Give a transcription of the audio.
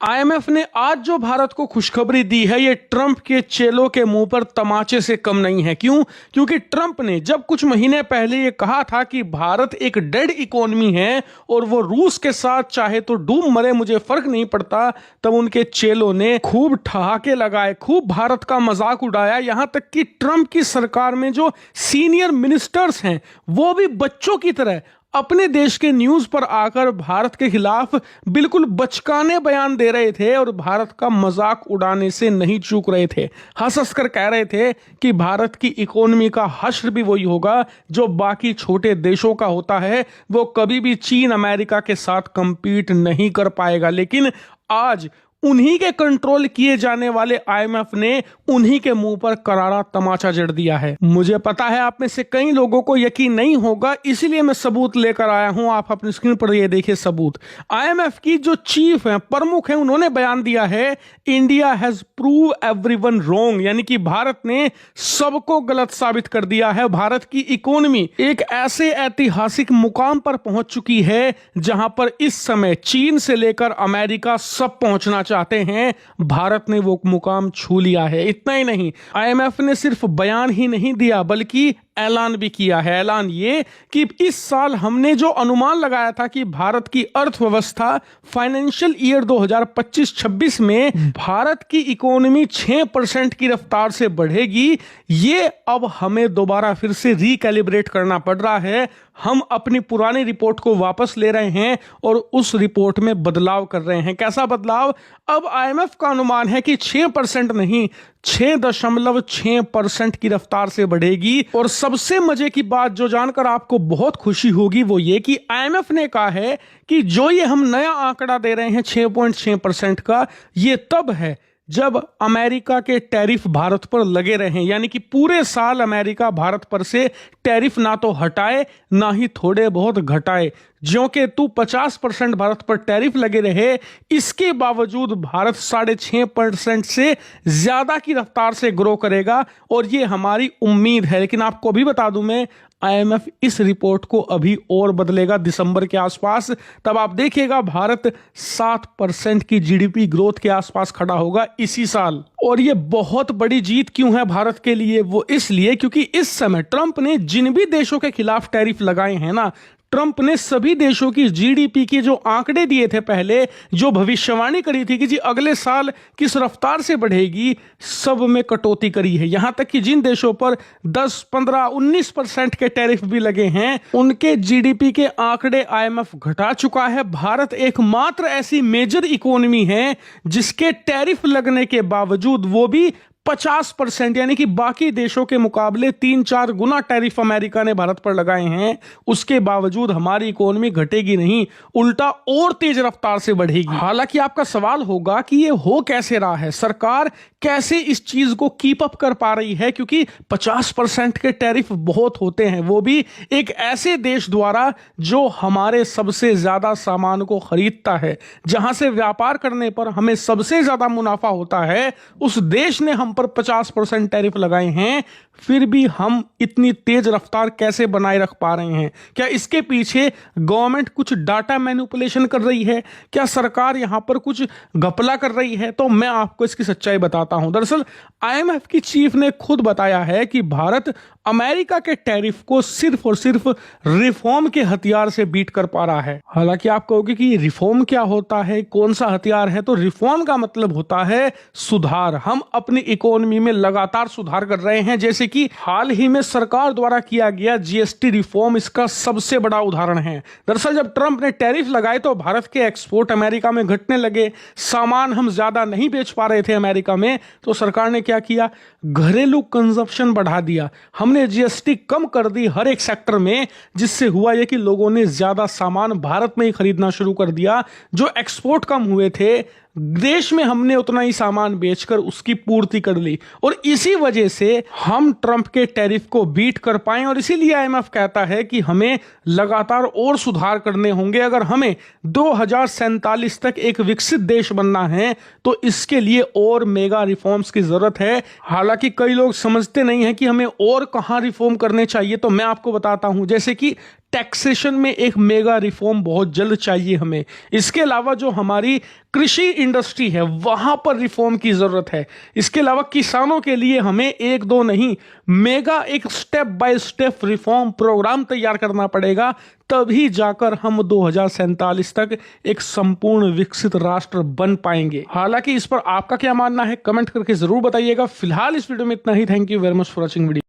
IMF ने आज जो भारत को खुशखबरी दी है, ये ट्रंप के चेलों के मुंह पर तमाचे से कम नहीं है। क्यों? क्योंकि ट्रंप ने जब कुछ महीने पहले ये कहा था कि भारत एक डेड इकोनॉमी है और वो रूस के साथ चाहे तो डूब मरे, मुझे फर्क नहीं पड़ता, तब उनके चेलों ने खूब ठहाके लगाए, खूब भारत का मजाक उड़ाया। यहां तक कि ट्रंप की सरकार में जो सीनियर मिनिस्टर्स हैं वो भी बच्चों की तरह अपने देश के न्यूज पर आकर भारत के खिलाफ बिल्कुल बचकाने बयान दे रहे थे और भारत का मजाक उड़ाने से नहीं चूक रहे थे। हंस हंस कर कह रहे थे कि भारत की इकोनॉमी का हश्र भी वही होगा जो बाकी छोटे देशों का होता है, वो कभी भी चीन अमेरिका के साथ कंपीट नहीं कर पाएगा। लेकिन आज उन्हीं के कंट्रोल किए जाने वाले आईएमएफ ने उन्हीं के मुंह पर करारा तमाचा जड़ दिया है। मुझे पता है आप में से कई लोगों को यकीन नहीं होगा, इसीलिए मैं सबूत लेकर आया हूं। आप अपनी स्क्रीन पर ये देखिए सबूत। आईएमएफ की जो चीफ है, प्रमुख है, उन्होंने बयान दिया है India has prove everyone wrong, यानी कि भारत ने सबको गलत साबित कर दिया है। भारत की इकोनॉमी एक ऐसे ऐतिहासिक मुकाम पर पहुंच चुकी है जहां पर इस समय चीन से लेकर अमेरिका सब पहुंचना चाहते हैं। भारत ने वो मुकाम छू लिया है। इतना ही नहीं, आईएमएफ ने सिर्फ बयान ही नहीं दिया बल्कि ऐलान भी किया है। ऐलान ये कि इस साल हमने जो अनुमान लगाया था कि भारत की अर्थव्यवस्था फाइनेंशियल ईयर 2025-26 में भारत की इकोनॉमी 6% की रफ्तार से बढ़ेगी, ये अब हमें दोबारा फिर से रिकैलिब्रेट करना पड़ रहा है। हम अपनी पुरानी रिपोर्ट को वापस ले रहे हैं और उस रिपोर्ट में बदलाव कर रहे हैं। कैसा बदलाव? अब आईएमएफ का अनुमान है कि 6% नहीं, 6.6% की रफ्तार से बढ़ेगी। और सबसे मजे की बात जो जानकर आपको बहुत खुशी होगी वो ये कि आईएमएफ ने कहा है कि जो ये हम नया आंकड़ा दे रहे हैं 6.6% का, ये तब है जब अमेरिका के टैरिफ भारत पर लगे रहे, यानी कि पूरे साल अमेरिका भारत पर से टैरिफ ना तो हटाए ना ही थोड़े बहुत घटाए। ज्यों के तू 50% भारत पर टैरिफ लगे रहे, इसके बावजूद भारत 6.5% से ज्यादा की रफ्तार से ग्रो करेगा और ये हमारी उम्मीद है। लेकिन आपको भी बता दूं मैं, आईएमएफ इस रिपोर्ट को अभी और बदलेगा दिसंबर के आसपास। तब आप देखिएगा भारत 7% की जीडीपी ग्रोथ के आसपास खड़ा होगा इसी साल। और ये बहुत बड़ी जीत क्यों है भारत के लिए? वो इसलिए क्योंकि इस समय ट्रंप ने जिन भी देशों के खिलाफ टैरिफ लगाए हैं ना, ट्रंप ने सभी देशों की जीडीपी के जो आंकड़े दिए थे पहले, जो भविष्यवाणी करी थी कि जी अगले साल किस रफ्तार से बढ़ेगी, सब में कटौती करी है। यहां तक कि जिन देशों पर 10, 15, 19% के टैरिफ भी लगे हैं, उनके जीडीपी के आंकड़े आईएमएफ घटा चुका है। भारत एकमात्र ऐसी मेजर इकोनॉमी है जिसके टैरिफ लगने के बावजूद वो भी 50%, यानी कि बाकी देशों के मुकाबले 3-4 गुना टैरिफ अमेरिका ने भारत पर लगाए हैं, उसके बावजूद हमारी इकोनॉमी घटेगी नहीं, उल्टा और तेज रफ्तार से बढ़ेगी। हालांकि आपका सवाल होगा कि ये हो कैसे रहा है, सरकार कैसे इस चीज को कीप अप कर पा रही है, क्योंकि 50% के टैरिफ बहुत होते हैं, वो भी एक ऐसे देश द्वारा जो हमारे सबसे ज्यादा सामान को खरीदता है, जहां से व्यापार करने पर हमें सबसे ज्यादा मुनाफा होता है। उस देश ने हम पर 50% टैरिफ लगाए हैं, फिर भी हम इतनी तेज रफ्तार कैसे बनाए रख पा रहे हैं? क्या इसके पीछे गवर्नमेंट कुछ डाटा मैनिपुलेशन कर रही है? क्या सरकार यहां पर कुछ घपला कर रही है? तो मैं आपको इसकी सच्चाई बताता हूं। दरअसल आईएमएफ की चीफ ने खुद बताया है कि भारत अमेरिका के टैरिफ को सिर्फ और सिर्फ रिफॉर्म के हथियार से बीट कर पा रहा है। हालांकि आप कहोगे कि रिफॉर्म क्या होता है, कौन सा हथियार है? तो रिफॉर्म का मतलब होता है सुधार। हम अपनी इकोनॉमी में लगातार सुधार कर रहे हैं, जैसे कि हाल ही में सरकार द्वारा किया गया जीएसटी रिफॉर्म इसका सबसे बड़ा उदाहरण है। दरअसल जब ट्रंप ने टैरिफ लगाए तो भारत के एक्सपोर्ट अमेरिका में घटने लगे, सामान हम ज्यादा नहीं बेच पा रहे थे अमेरिका में, तो सरकार ने क्या किया? घरेलू कंजप्शन बढ़ा दिया। हमने जीएसटी कम कर दी हर एक सेक्टर में, जिससे हुआ यह कि लोगों ने ज्यादा सामान भारत में ही खरीदना शुरू कर दिया। जो एक्सपोर्ट कम हुए थे देश में, हमने उतना ही सामान बेचकर उसकी पूर्ति कर ली और इसी वजह से हम ट्रंप के टैरिफ को बीट कर पाए। और इसीलिए आईएमएफ कहता है कि हमें लगातार और सुधार करने होंगे। अगर हमें 2047 तक एक विकसित देश बनना है तो इसके लिए और मेगा रिफॉर्म्स की जरूरत है। हालांकि कई लोग समझते नहीं है कि हमें और कहां रिफॉर्म करने चाहिए, तो मैं आपको बताता हूं। जैसे कि टैक्सेशन में एक मेगा रिफॉर्म बहुत जल्द चाहिए हमें। इसके अलावा जो हमारी कृषि इंडस्ट्री है वहां पर रिफॉर्म की जरूरत है। इसके अलावा किसानों के लिए हमें एक दो नहीं, मेगा एक step by step reform programme तैयार करना पड़ेगा, तभी जाकर हम 2047 तक एक संपूर्ण विकसित राष्ट्र बन पाएंगे। हालांकि इस पर आपका क्या मानना है कमेंट करके जरूर बताइएगा। फिलहाल इस वीडियो में इतना ही। Thank you very much for watching video.